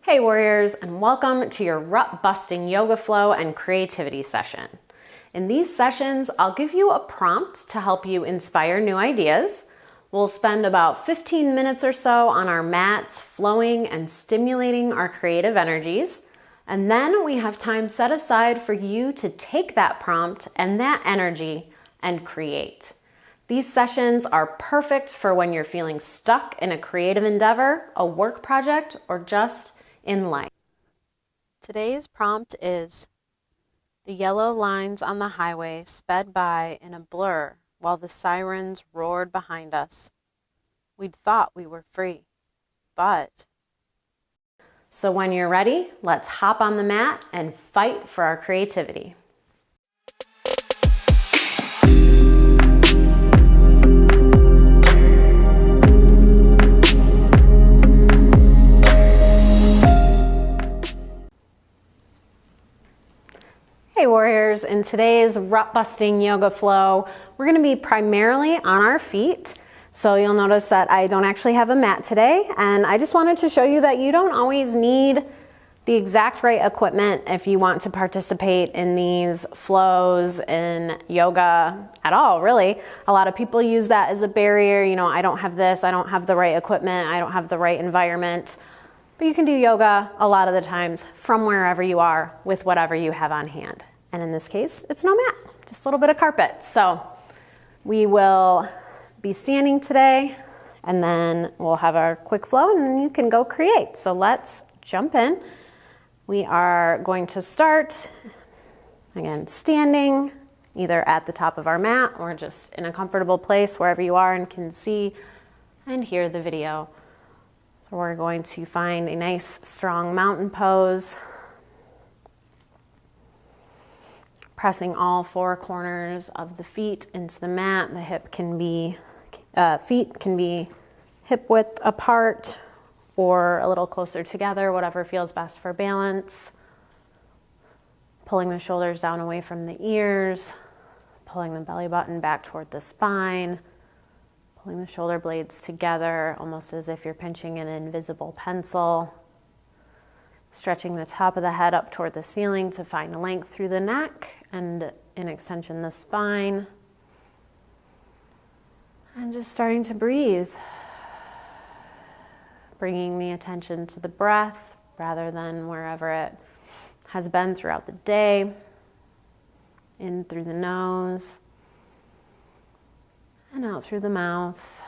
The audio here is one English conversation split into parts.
Hey warriors, and welcome to your rut busting yoga flow and creativity session. In these sessions, I'll give you a prompt to help you inspire new ideas. We'll spend about 15 minutes or so on our mats flowing and stimulating our creative energies. And then we have time set aside for you to take that prompt and that energy and create. These sessions are perfect for when you're feeling stuck in a creative endeavor, a work project, or just in life. Today's prompt is: the yellow lines on the highway sped by in a blur while the sirens roared behind us. We'd thought we were free, but... So when you're ready, let's hop on the mat and fight for our creativity. Hey warriors, in today's rut busting yoga flow, we're going to be primarily on our feet. So you'll notice that I don't actually have a mat today, and I just wanted to show you that you don't always need the exact right equipment if you want to participate in these flows in yoga at all, really. A lot of people use that as a barrier. You know, I don't have this, I don't have the right equipment, I don't have the right environment. But you can do yoga a lot of the times from wherever you are with whatever you have on hand. And in this case, it's no mat, just a little bit of carpet. So we will be standing today, and then we'll have our quick flow, and then you can go create. So let's jump in. We are going to start, again, standing, either at the top of our mat or just in a comfortable place wherever you are and can see and hear the video. So we're going to find a nice strong mountain pose, pressing all four corners of the feet into the mat. The feet can be hip width apart or a little closer together, whatever feels best for balance. Pulling the shoulders down away from the ears, pulling the belly button back toward the spine. Pulling the shoulder blades together, almost as if you're pinching an invisible pencil. Stretching the top of the head up toward the ceiling to find length through the neck and in extension the spine. And just starting to breathe. Bringing the attention to the breath rather than wherever it has been throughout the day. In through the nose. And out through the mouth.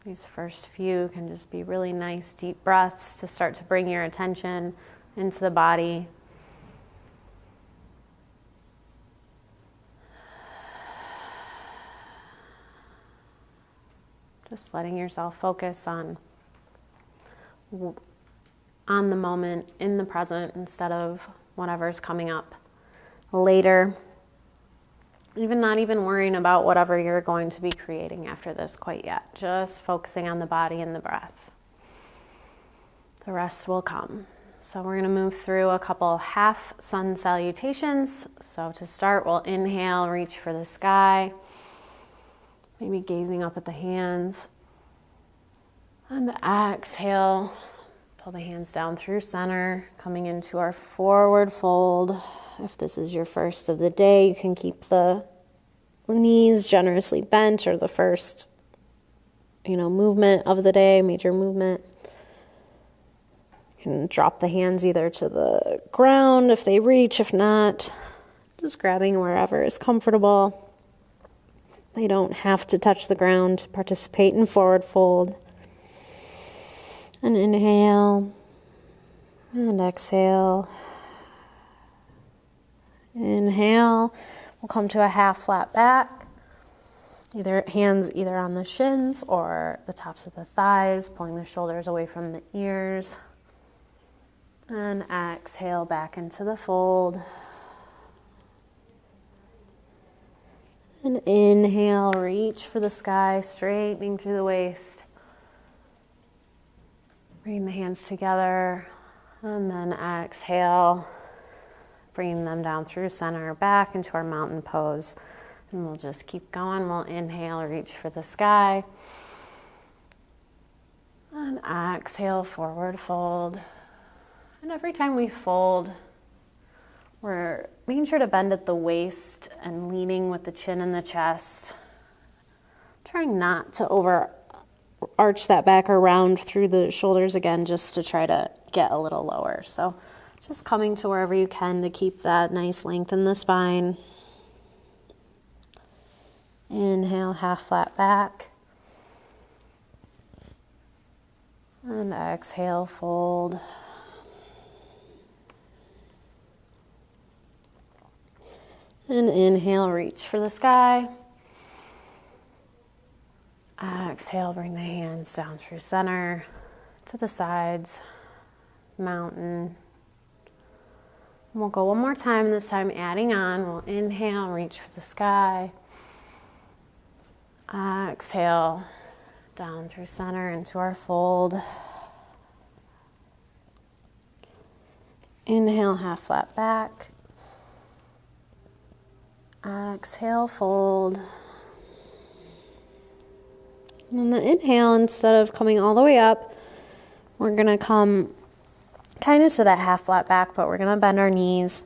These first few can just be really nice deep breaths to start to bring your attention into the body. Just letting yourself focus on the moment, in the present, instead of whatever's coming up later. Not even worrying about whatever you're going to be creating after this quite yet. Just focusing on the body and the breath. The rest will come. So we're going to move through a couple half sun salutations. So to start, we'll inhale, reach for the sky. Maybe gazing up at the hands. And exhale, pull the hands down through center, coming into our forward fold. If this is your first of the day, you can keep the knees generously bent, or the first, movement of the day, major movement. You can drop the hands either to the ground if they reach, if not, just grabbing wherever is comfortable. They don't have to touch the ground to participate in forward fold. And inhale, and exhale. Inhale, we'll come to a half flat back. Hands either on the shins or the tops of the thighs, pulling the shoulders away from the ears. And exhale back into the fold. And inhale, reach for the sky, straightening through the waist. Bring the hands together, and then exhale. Bringing them down through center, back into our mountain pose. And we'll just keep going. We'll inhale, reach for the sky. And exhale, forward fold. And every time we fold, we're making sure to bend at the waist and leaning with the chin and the chest. Trying not to over arch that back or round through the shoulders again, just to try to get a little lower. So just coming to wherever you can to keep that nice length in the spine. Inhale, half flat back. And exhale, fold. And inhale, reach for the sky. Exhale, bring the hands down through center, to the sides, mountain. And we'll go one more time, this time adding on. We'll inhale, reach for the sky. Exhale, down through center into our fold. Inhale, half flat back. Exhale, fold. And on the inhale, instead of coming all the way up, we're going to come kind of to that half flat back, but we're going to bend our knees,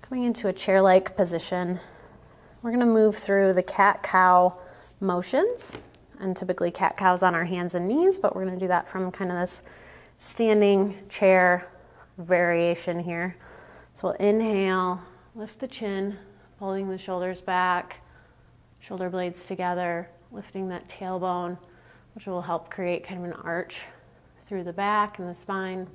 coming into a chair-like position. We're going to move through the cat-cow motions, and typically cat-cow's on our hands and knees, but we're going to do that from kind of this standing chair variation here. So we'll inhale, lift the chin, pulling the shoulders back, shoulder blades together, lifting that tailbone, which will help create kind of an arch through the back and the spine.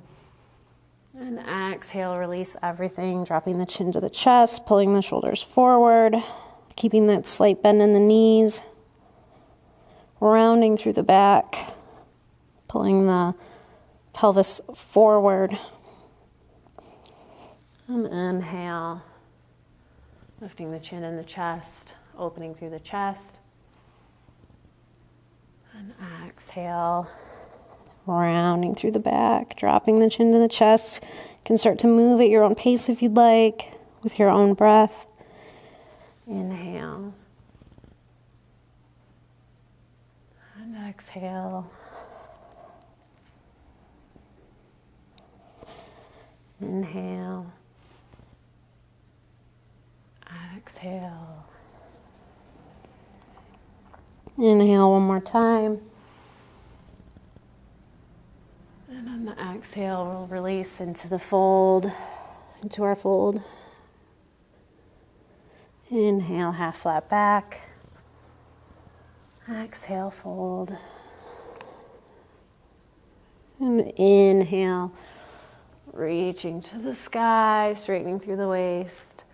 And exhale, release everything, dropping the chin to the chest, pulling the shoulders forward, keeping that slight bend in the knees, rounding through the back, pulling the pelvis forward. And inhale, lifting the chin and the chest, opening through the chest. And exhale, rounding through the back, dropping the chin to the chest. You can start to move at your own pace if you'd like, with your own breath. Inhale. And exhale. Inhale. Exhale. Inhale one more time. And on the exhale, we'll release into the fold, into our fold. Inhale, half flat back. Exhale, fold. And inhale, reaching to the sky, straightening through the waist.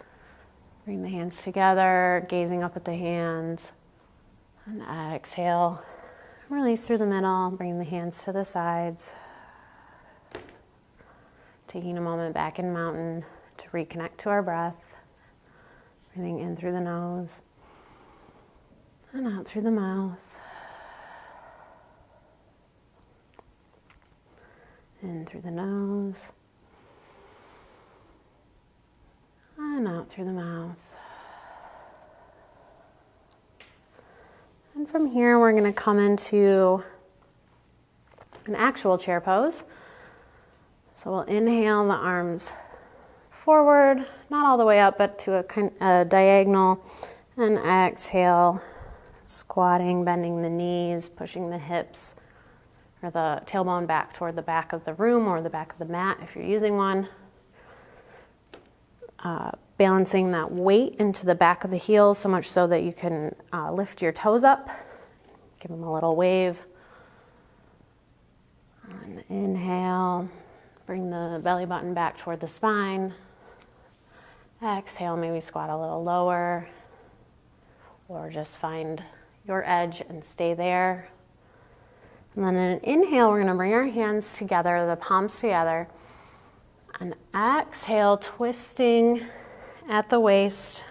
Bring the hands together, gazing up at the hands. And exhale, release through the middle, bring the hands to the sides. Taking a moment back in mountain to reconnect to our breath. Breathing in through the nose and out through the mouth. In through the nose and out through the mouth. And from here, we're going to come into an actual chair pose. So we'll inhale the arms forward, not all the way up, but to a diagonal. And exhale, squatting, bending the knees, pushing the hips or the tailbone back toward the back of the room or the back of the mat if you're using one. Balancing that weight into the back of the heels so much so that you can lift your toes up. Give them a little wave. And inhale, bring the belly button back toward the spine. Exhale, maybe squat a little lower or just find your edge and stay there. And then in an inhale, we're going to bring our hands together, the palms together. And exhale, twisting at the waist,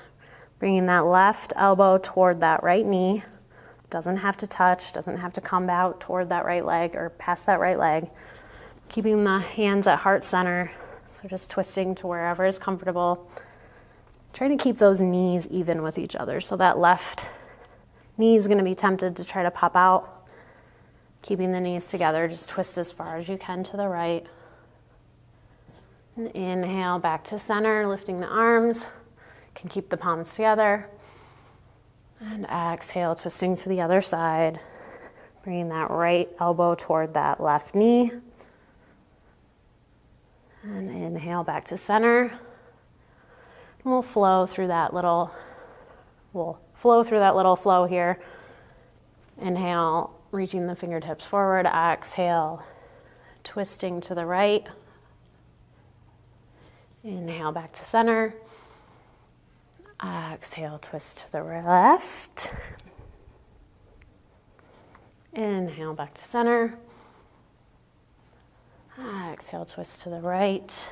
bringing that left elbow toward that right knee. Doesn't have to touch, doesn't have to come out toward that right leg or past that right leg. Keeping the hands at heart center, so just twisting to wherever is comfortable. Trying to keep those knees even with each other. So that left knee is going to be tempted to try to pop out. Keeping the knees together, just twist as far as you can to the right. And inhale back to center, lifting the arms. You can keep the palms together. And exhale, twisting to the other side. Bringing that right elbow toward that left knee. And inhale back to center. And we'll flow through that little flow here. Inhale, reaching the fingertips forward. Exhale, twisting to the right. Inhale back to center. Exhale, twist to the left. Inhale back to center. Exhale, twist to the right.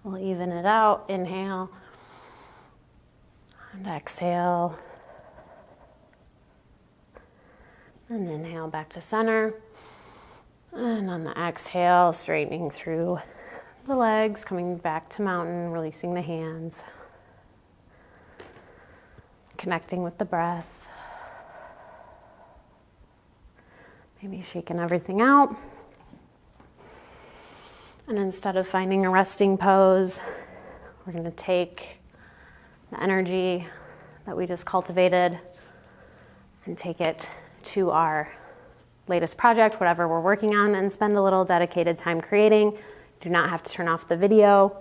We'll even it out. Inhale and exhale. And inhale back to center. And on the exhale, straightening through the legs, coming back to mountain, releasing the hands. Connecting with the breath. Maybe shaking everything out. And instead of finding a resting pose, we're going to take the energy that we just cultivated and take it to our latest project, whatever we're working on, and spend a little dedicated time creating. Do not have to turn off the video.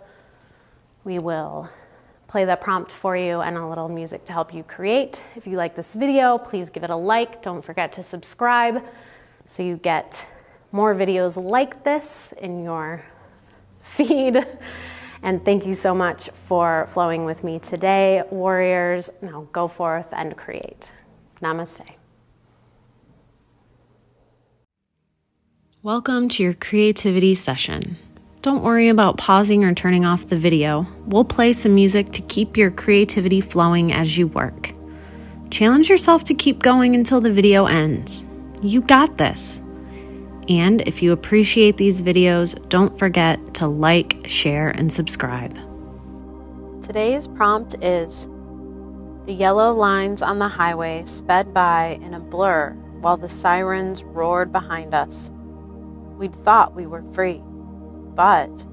We will play the prompt for you and a little music to help you create. If you like this video, please give it a like. Don't forget to subscribe so you get more videos like this in your feed. And thank you so much for flowing with me today, warriors. Now go forth and create. Namaste. Welcome to your creativity session. Don't worry about pausing or turning off the video. We'll play some music to keep your creativity flowing as you work. Challenge yourself to keep going until the video ends. You got this. And if you appreciate these videos, don't forget to like, share, and subscribe. Today's prompt is: the yellow lines on the highway sped by in a blur while the sirens roared behind us. We'd thought we were free, but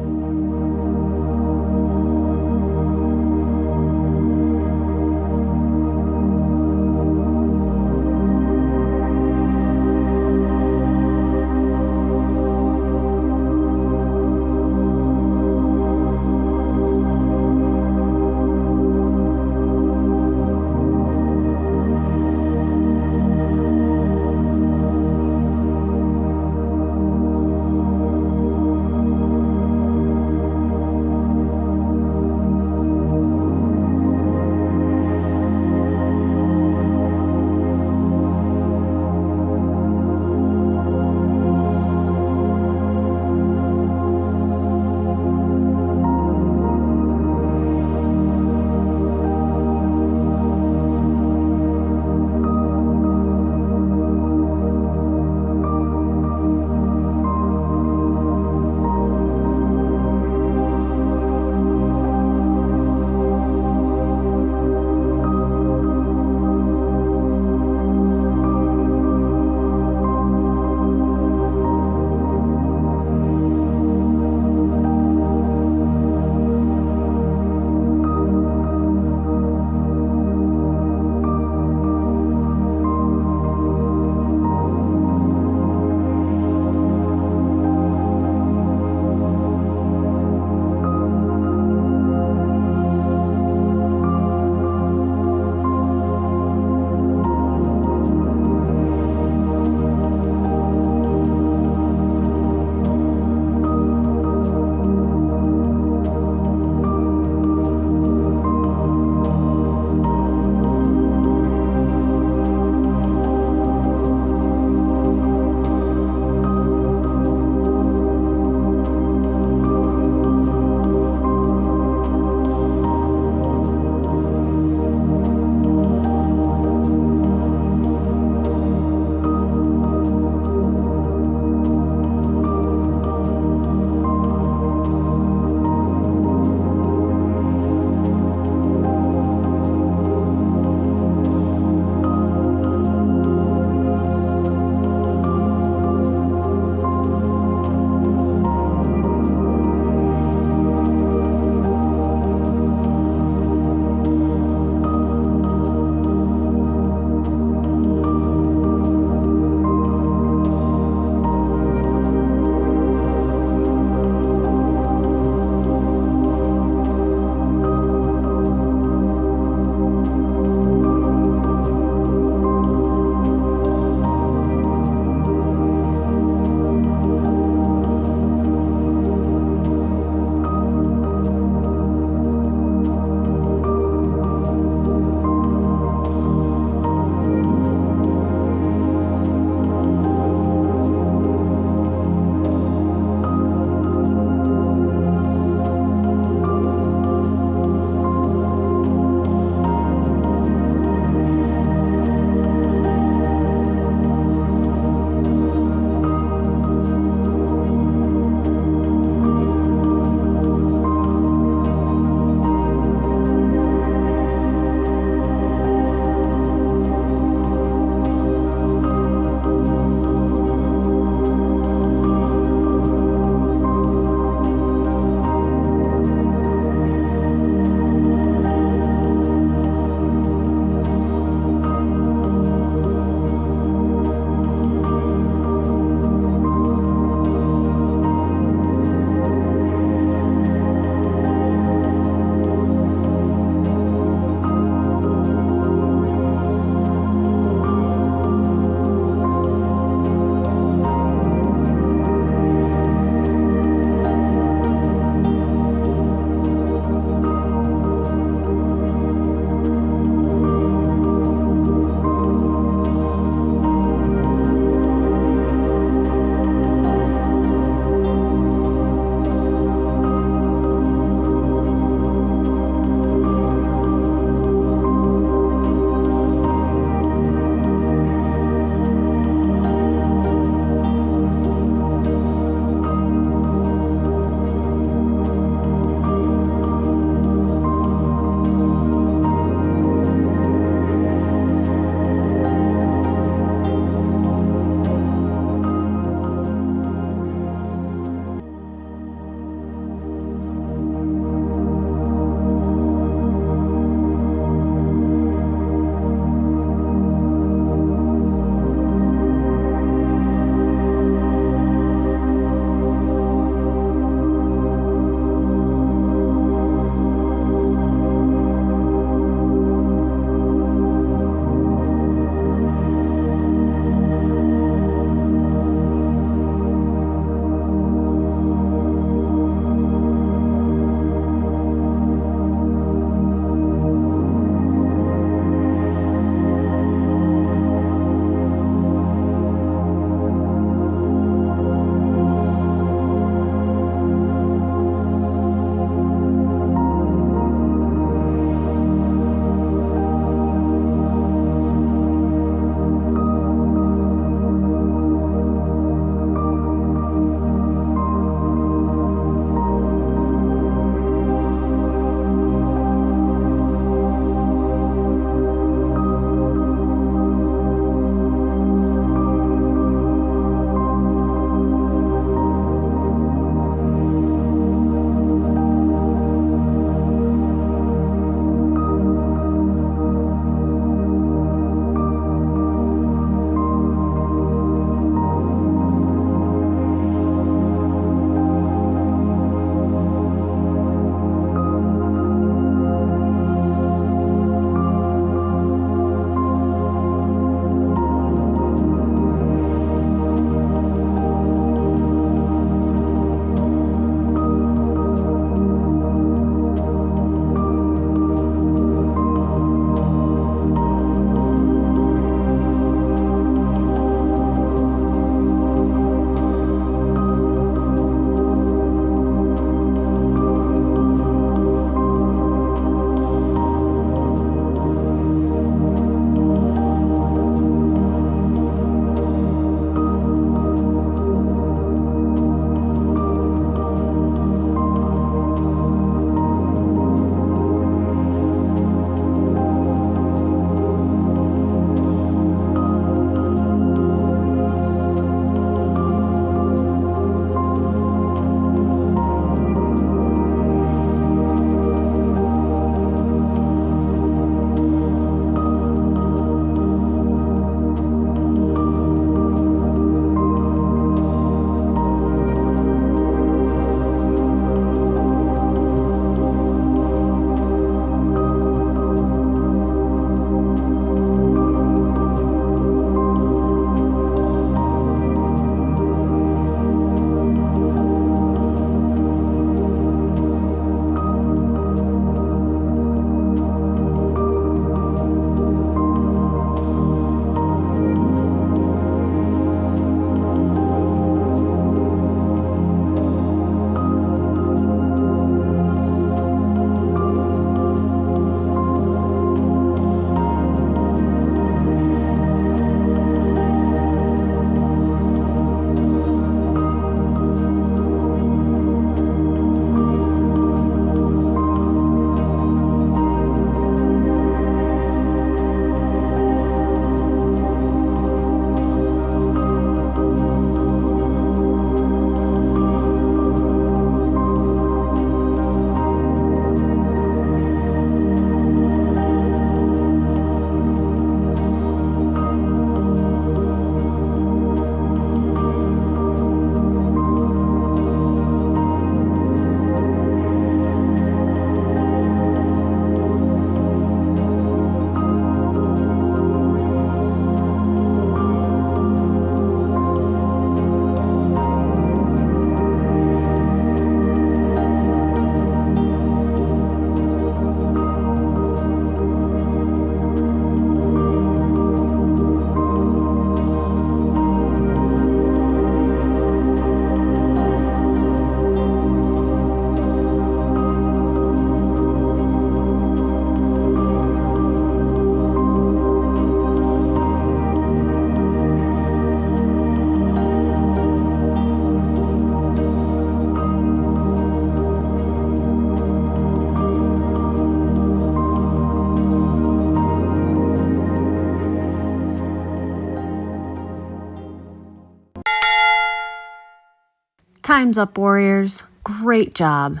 Time's up, warriors. Great job.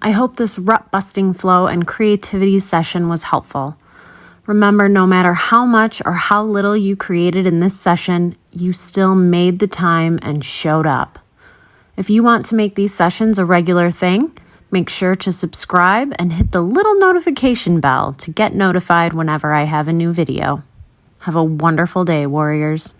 I hope this rut-busting flow and creativity session was helpful. Remember, no matter how much or how little you created in this session, you still made the time and showed up. If you want to make these sessions a regular thing, make sure to subscribe and hit the little notification bell to get notified whenever I have a new video. Have a wonderful day, warriors.